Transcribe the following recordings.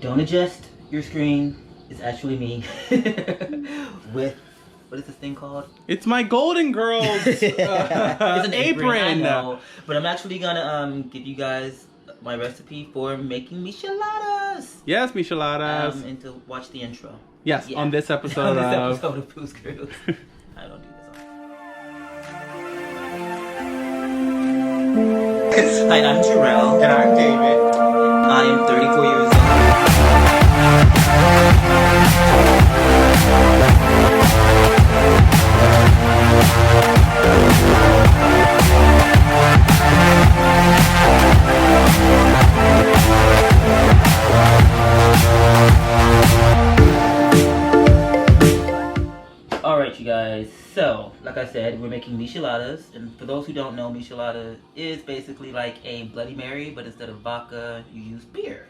Don't adjust your screen. It's actually me with, what is this thing called? It's my Golden Girls It's an apron. I apron. know, but I'm actually gonna give you guys my recipe for making micheladas. Yes, micheladas. And to watch the intro. Yes, Yeah. on this episode of BoosCruize. I don't do this all. Hi, I'm Jarrell. And I'm David. I am 34 years old. Alright, you guys, so like I said, we're making micheladas, and for those who don't know, michelada is basically like a Bloody Mary, but instead of vodka, you use beer.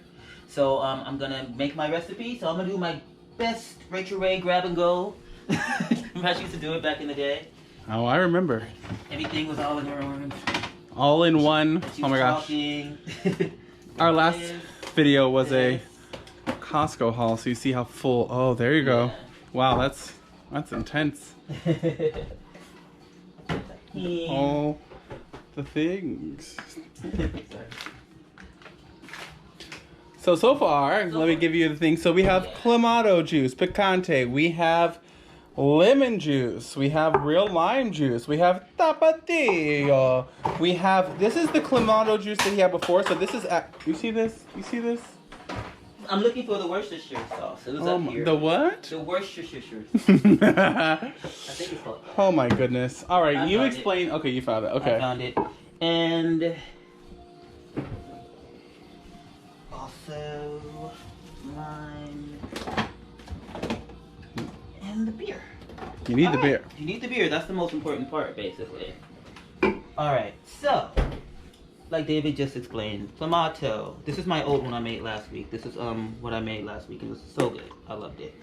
So I'm gonna make my recipe, so I'm gonna do my best Rachel Ray grab and go. Remember how she used to do it back in the day? Oh, I remember. Everything was all in her arms. All in one. She Oh was my gosh. talking. Our last video was a Costco haul, so you see how full. Oh, there you go. Yeah. Wow, that's intense. All the things. So far, let me give you the things. So we have clamato juice, picante. We have lemon juice. We have real lime juice. We have tapatio. We have, this is the clamato juice that he had before. So this is, you see this? You see this? I'm looking for the Worcestershire sauce. It was up here. The what? The Worcestershire sauce. I think it's called that. Oh my goodness. All right, you explain. Okay, you found it. Okay. I found it. And also lime and the beer. You need the beer. You need the beer. That's the most important part, basically. All right. So, like David just explained, clamato. This is my old one I made last week. This is what I made last week. It was so good. I loved it.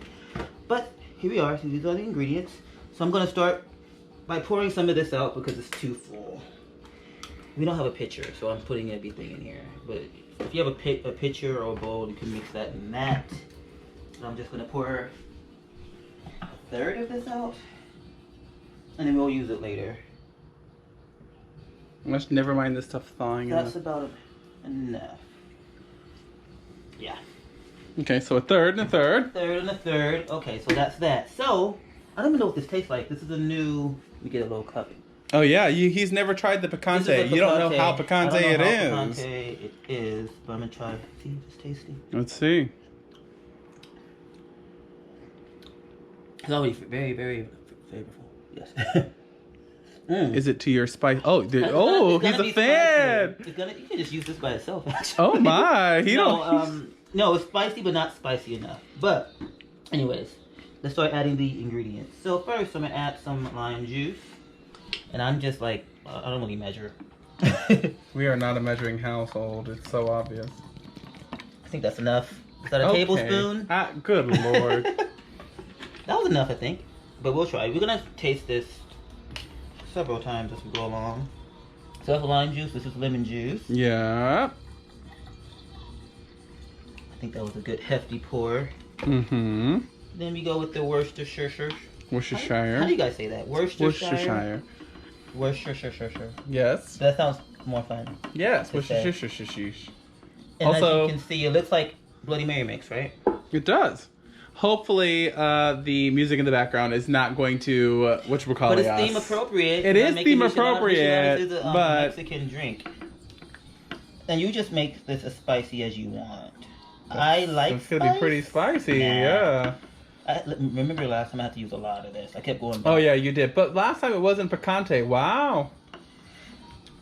But here we are. So these are the ingredients. So I'm gonna start by pouring some of this out because it's too full. We don't have a pitcher, so I'm putting everything in here. But if you have a pitcher or a bowl, you can mix that in that. So I'm just gonna pour a third of this out, and then we'll use it later. Let's never mind this stuff thawing. That's about enough. Yeah. Okay, so a third and a third. Third and a third. Okay, so that's that. So I don't even know what this tastes like. This is a new. Let me get a little cup. Oh yeah, he's never tried the picante. You don't know how picante it is. Picante it is, but I'm gonna try. See if it's tasty. Let's see. It's always very, very flavorful. Yes. Is it to your spice? Oh, It's he's gonna a fan. It's gonna. You can just use this by itself. Actually. Oh my, No, it's spicy, but not spicy enough. But, anyways, let's start adding the ingredients. So first, I'm gonna add some lime juice, and I'm just like, I don't really measure. We are not a measuring household. It's so obvious. I think that's enough. Is that a tablespoon? Good lord. That was enough, I think. But we'll try. We're gonna taste this several times as we go along. So that's lime juice. This is lemon juice. Yeah. I think that was a good hefty pour. Mm-hmm. Then we go with the Worcestershire. Worcestershire. How do you guys say that? Worcestershire. Worcestershire. Yes. That sounds more fun. Yes. to say. Worcestershire. And Also, as you can see, it looks like Bloody Mary mix, right? It does. Hopefully, the music in the background is not going to whatchamacallit. But it's theme appropriate. It is theme appropriate, It's a but Mexican drink. And you just make this as spicy as you want. I like it's gonna be pretty spicy, yeah. Remember last time I had to use a lot of this. I kept going back. Oh yeah, you did. But last time it wasn't picante. Wow.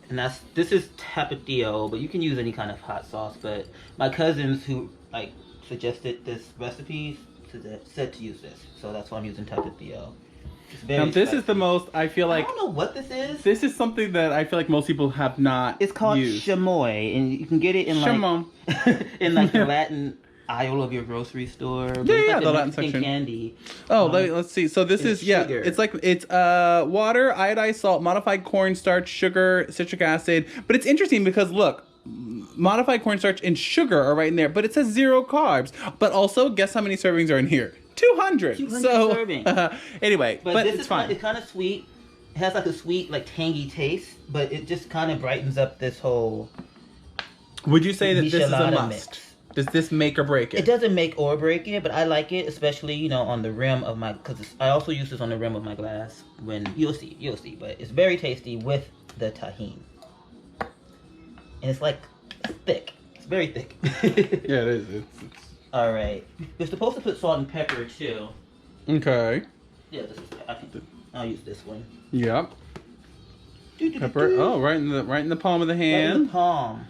And this is tapatio, but you can use any kind of hot sauce. But my cousins who suggested this recipe said to use this, so that's why I'm using tapatio. Now this is the most, I feel like, I don't know what this is. This is something that I feel like most people have not It's called used. chamoy, and you can get it in in like the Latin aisle of your grocery store. But Yeah, it's yeah, like the a Latin Mexican section. candy. Oh, let's see. So this is, sugar. it's water, iodized salt, modified cornstarch, sugar, citric acid. But it's interesting because look, modified cornstarch and sugar are right in there, but it says 0 carbs. But also, guess how many servings are in here? 200. 200 so, servings. Anyway, but this it's is fine. It's kind of sweet. It has like a sweet, like tangy taste, but it just kind of brightens up this whole. Would you say that this is a Michelada must? mix. Does this make or break it? It doesn't make or break it, but I like it, especially, you know, on the rim of my, because I also use this on the rim of my glass when, you'll see, but it's very tasty with the tahini. And it's like thick. It's very thick. Yeah, it is. It's... All right. You're supposed to put salt and pepper too. Okay. Yeah, I'll use this one. Yep. Pepper. Oh, right in the palm of the hand. Right in the palm.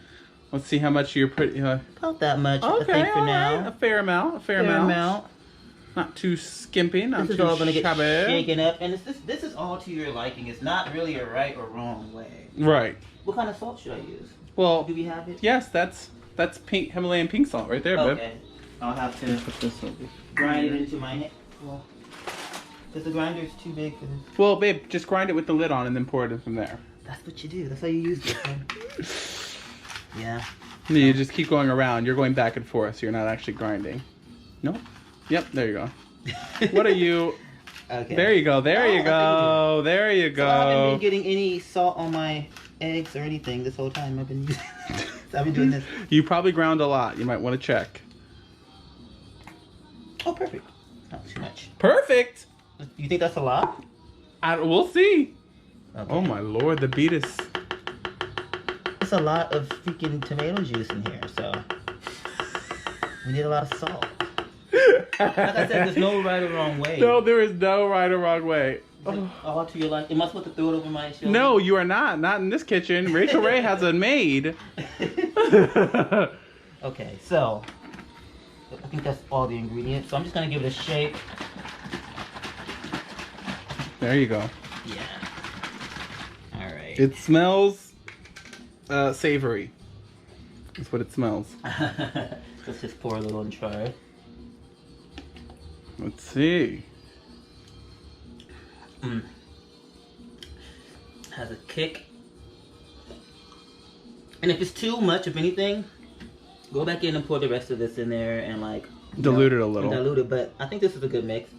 Let's see how much you're putting. About that much, Okay, I think, for now. right. A fair amount. Not too skimpy, not This too is all gonna get shabby. shaken up, and this is all to your liking. It's not really a right or wrong way. Right. What kind of salt should I use? Well, Do we have it? yes, that's pink Himalayan pink salt right there, babe. Okay. I'll have to Put this over. grind it into my hand. Well, because the grinder's too big for this. Well, babe, just grind it with the lid on and then pour it in from there. That's what you do. That's how you use this one. Yeah. No, you just keep going around. You're going back and forth, so you're not actually grinding. No? Yep, there you go. What are you? Okay. There you go. There you Oh, go. There you So I haven't go. been getting any salt on my eggs or anything this whole time. I've been doing this. You probably ground a lot. You might want to check. Oh, perfect. Not too much. Perfect. You think that's a lot? We'll see. Okay. Oh my lord, the beat is. It's a lot of freaking tomato juice in here, so we need a lot of salt. Like I said, there's no right or wrong way. No, there is no right or wrong way. All to your life. Am I supposed to throw it over my shoulder? No, you are not. Not in this kitchen. Rachel Ray has a maid. Okay, so I think that's all the ingredients. So I'm just gonna give it a shake. There you go. Yeah. All right. It smells savory. That's what it smells. Let's just pour a little and try. Let's see. Has a kick. And if it's too much of anything, go back in and pour the rest of this in there and like Dilute it a little. Dilute it, but I think this is a good mix.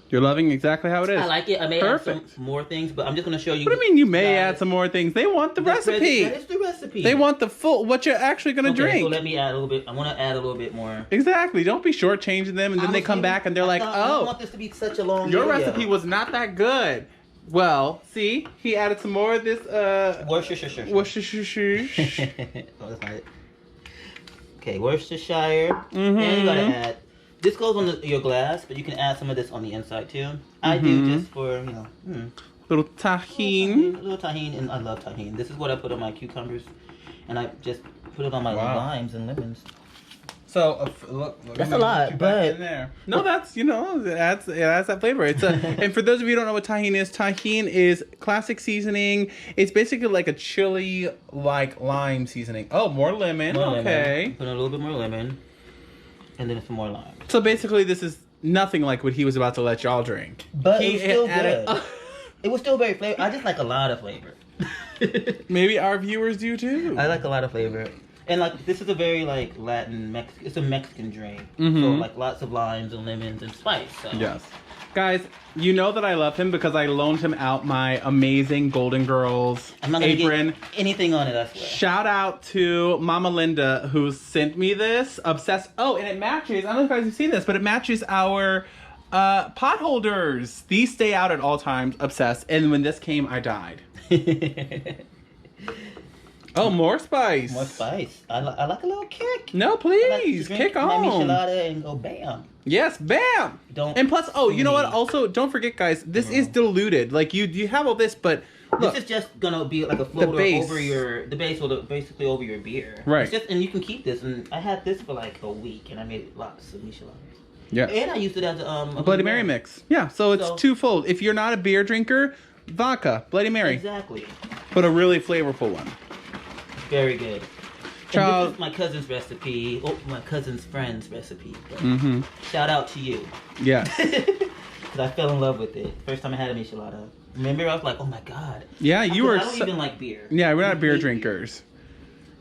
You're loving exactly how it is. I like it. I may add Perfect. some more things, but I'm just gonna show you. What do you mean you may add some more things? They want the recipe. That is the recipe. They want the full, what you're actually going to drink. So let me add a little bit. I want to add a little bit more. Exactly. Don't be shortchanging them and then they come back and they're like, I don't want oh, this to be such a long your video. recipe was not that good. Well, see, he added some more of this, Worcestershire. Worcestershire. Oh, that's not it. Okay, Worcestershire. Mm-hmm. And you gotta add. This goes on your glass, but you can add some of this on the inside too. I do just for, you know. Little tahine. A little tahine, and I love tahine. This is what I put on my cucumbers, and I just put it on my limes and lemons. So look, That's a lot, but in there. No, that's it adds that flavor. It's and for those of you who don't know what tahine is classic seasoning. It's basically like a chili like lime seasoning. Oh, more lemon. Okay. Put a little bit more lemon, and then some more lime. So basically, this is nothing like what he was about to let y'all drink. But he it was still added, good. It was still very flavor. I just like a lot of flavor. Maybe our viewers do too. I like a lot of flavor. And like this is a very like Latin it's a Mexican drink. Mm-hmm. So like lots of limes and lemons and spice. So. Yes. Guys, you know that I love him because I loaned him out my amazing Golden Girls I'm not gonna apron. get anything on it, I swear. Shout out to Mama Linda who sent me this. Obsessed. Oh, and it matches. I don't know if you guys have seen this, but it matches our pot holders. These stay out at all times. Obsessed. And when this came, I died. Oh, more spice. More spice. I like a little kick. No, please. Kick on. My Michelada and go bam. Yes, bam. And plus, you know what? Also, don't forget, guys, this is diluted. Like, you have all this, but look. This is just gonna be like a floater over the base or basically over your beer. Right. It's just, and you can keep this. And I had this for like a week, and I made lots of Micheladas. Yeah. And I used it as a Bloody Mary mix. Yeah, so it's twofold. If you're not a beer drinker, vodka, Bloody Mary. Exactly. But a really flavorful one. Very good. Child. This is my cousin's recipe. Oh, my cousin's friend's recipe. Mm-hmm. Shout out to you. Yes. Because I fell in love with it. First time I had a Michelada. Remember, I was like, oh my god. Yeah, you were. I don't even like beer. Yeah, we're not beer drinkers.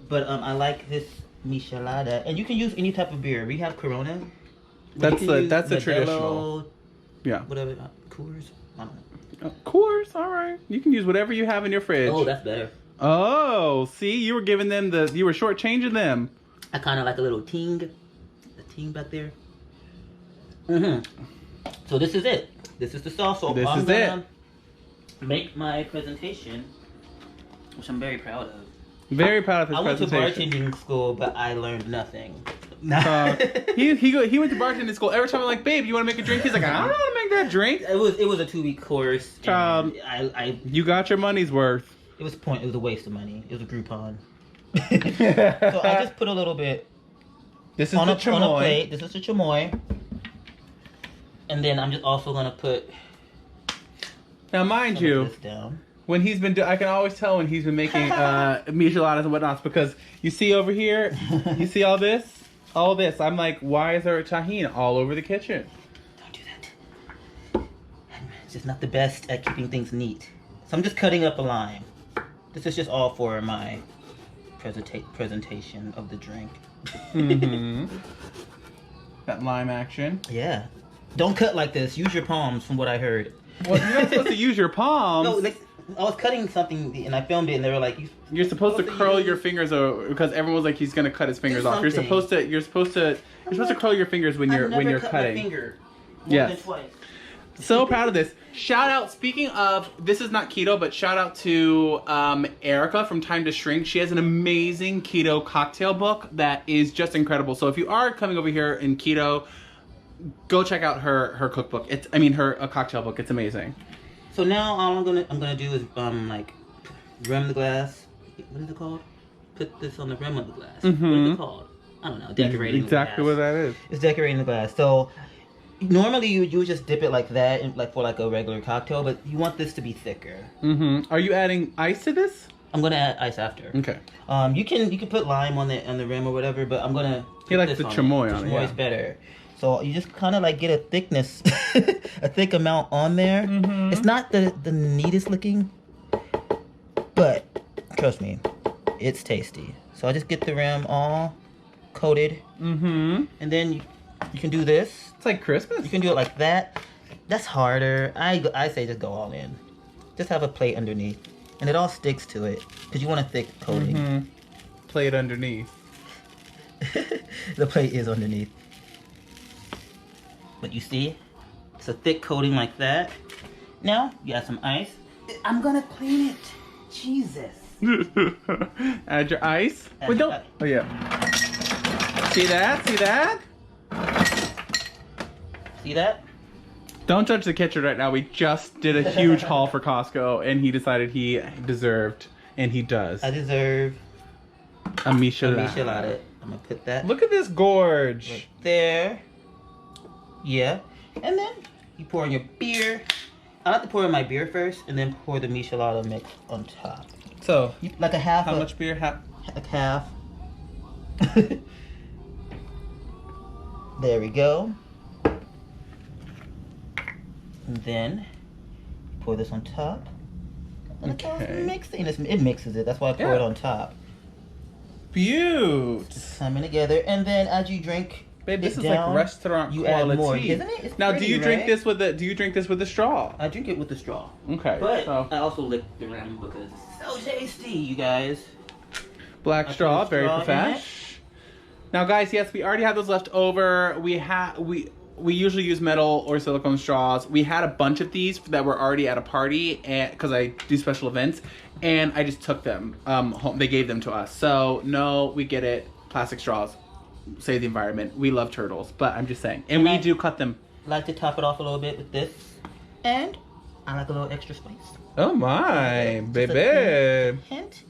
But I like this Michelada, and you can use any type of beer. We have Corona. That's You can use the Modelo, traditional. Yeah. Whatever. Coors. I don't know. Of course, all right. You can use whatever you have in your fridge. Oh, that's better. Oh, see, you were giving them you were shortchanging them. I kind of like a little ting. The ting back there. Mm-hmm. So this is it. This is the sauce. So This I'm is gonna make my presentation, which I'm very proud of. Very proud of his I went to presentation. bartending school, but I learned nothing. He went to bartending school. Every time I'm like, babe, you want to make a drink? He's like, I don't want to make that drink. It was a 2-week course. And You got your money's worth. It was a waste of money. It was a Groupon. So I just put a little bit This is on the a chamoy. plate. This is the chamoy. And then I'm just also gonna put Now, mind some you, of this down. when he's been I can always tell when he's been making micheladas and whatnots, because you see over here, you see all this? All this. I'm like, why is there a tahini all over the kitchen? Don't do that. I'm just not the best at keeping things neat. So I'm just cutting up a lime. This is just all for my presentation of the drink. Mm-hmm. That lime action. Yeah. Don't cut like this. Use your palms, from what I heard. Well, you're not supposed to use your palms. No, I was cutting something and I filmed it, and they were like, You're supposed to curl your fingers over, because everyone was like, he's gonna cut his fingers off. You're supposed to curl your fingers when you're I've never cut cutting. My finger more Yes. than twice. So proud of this. Shout out, speaking of, this is not keto, but shout out to Erica from Time to Shrink. She has an amazing keto cocktail book that is just incredible. So if you are coming over here in keto, go check out her cookbook. Her cocktail book. It's amazing. So now all I'm gonna do is like rim the glass. What is it called? Put this on the rim of the glass. What is it called? I don't know. Decorating Exactly the what glass. that is. It's decorating the glass. So normally you would just dip it like that, for like a regular cocktail, but you want this to be thicker. Mm-hmm. Are you adding ice to this? I'm gonna add ice after. Okay. You can put lime on the rim or whatever, but I'm gonna. He likes the chamoy on it. Chamoy's better. So you just kind of like get a thickness, a thick amount on there. Mm-hmm. It's not the neatest looking, but trust me, it's tasty. So I just get the rim all coated. Mm-hmm. And then you can do this. It's like Christmas. You can do it like that. That's harder. I say just go all in. Just have a plate underneath, and it all sticks to it because you want a thick coating. Mm-hmm. Plate underneath. The plate is underneath. But you see, it's a thick coating like that. Now you add some ice. I'm gonna clean it. Jesus. Add your ice. Add Wait, your don't. ice. Oh yeah. See that? See that? See that? Don't judge the kitchen right now. We just did a huge haul for Costco, and he decided he deserved, and he does. I deserve A Michelada. Michelada. I'm gonna put that Look at this gorge. right there. Yeah. And then you pour in your beer. I like to pour in my beer first, and then pour the Michelada mix on top. So, Like a half. how much beer? Like half. There we go. And then pour this on top. And Okay. it's mixing. It mixes it. That's why I pour Yeah. it on top. Beaut. Coming together, and then as you drink, Babe, this it is down, like restaurant you quality. add more, isn't it? It's Now, pretty, do you drink right? this with a straw? I drink it with the straw. Okay. But so I also lick the rim because it's so tasty, you guys. black I straw, put a very straw in profesh. Now, guys, yes, we already have those left over. We usually use metal or silicone straws. We had a bunch of these that were already at a party, and because I do special events, and I just took them home. They gave them to us. So no, we get it. Plastic straws save the environment. We love turtles, but I'm just saying, and we do cut them. Like to top it off a little bit with this, and I like a little extra spice. Oh my, Just baby. a hint.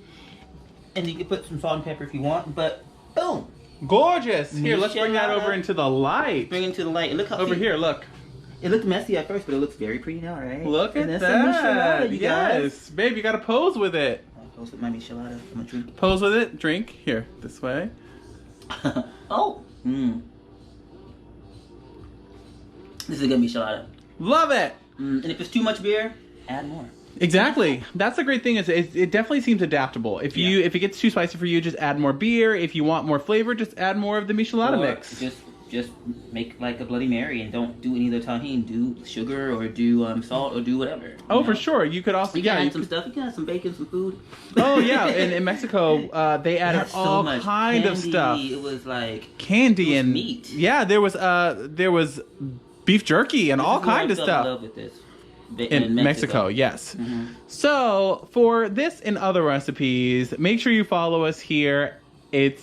And you can put some salt and pepper if you want, but boom. Gorgeous. Here, let's bring that Michelada. over into the light. Bring it to the light. Look how Over see, here, look. It looked messy at first, but it looks very pretty now, right? Look And at that's some that. Michelada, you guys. Yes. Babe, you gotta pose with it. I'll post with my Michelada. I'm gonna drink. Pose with it. Drink. Here, this way. Oh. This is a good Michelada. Love it. And if it's too much beer, add more. Exactly. That's the great thing is it definitely seems adaptable. If it gets too spicy for you, just add more beer. If you want more flavor, just add more of the Michelada mix. Just make like a Bloody Mary and don't do any of the tahini. Do sugar or do salt or do whatever. Oh, for sure. You could also you can add some stuff. You can add some bacon, some food. Oh yeah, in Mexico, they added all kind of stuff. It was like candy and meat. Yeah, there was beef jerky and all kind of stuff. In love with this. In Mexico, yes. Mm-hmm. So for this and other recipes, make sure you follow us here. I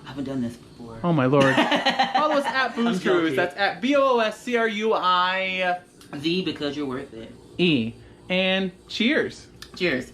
haven't done this before. Oh my lord. Follow us at BoosCruize. That's at BoosCruize Z because you're worth it. E. And cheers. Cheers.